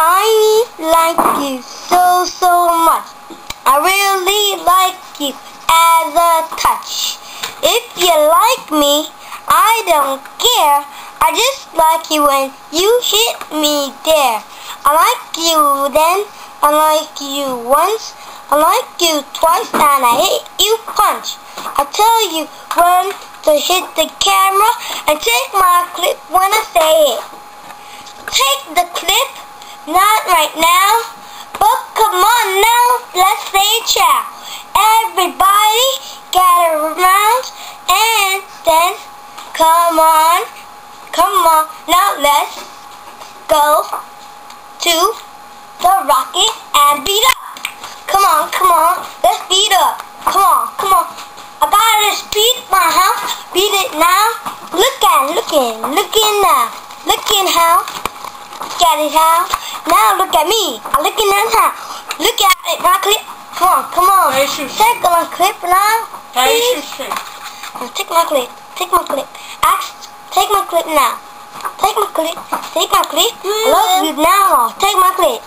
I like you so much. I really like you as a touch. If you like me, I don't care. I just like you when you hit me there. I like you then, I like you once, I like you twice, and I hate you punch. I tell you when to hit the camera and take my clip when I say it. Take the clip, not right now, but come on now, let's say ciao. Everybody gather around and then come on, now let's go to the rocket and beat up. Come on, let's beat up. Come on. I gotta speed my house, beat it now. Looking now. Looking how. Look at it how. Now look at me. I'm looking at how. Look at it, my clip. Come on. Take my clip now. Please. Take my clip. Take my clip now. Take my clip. I love you now. Take my clip.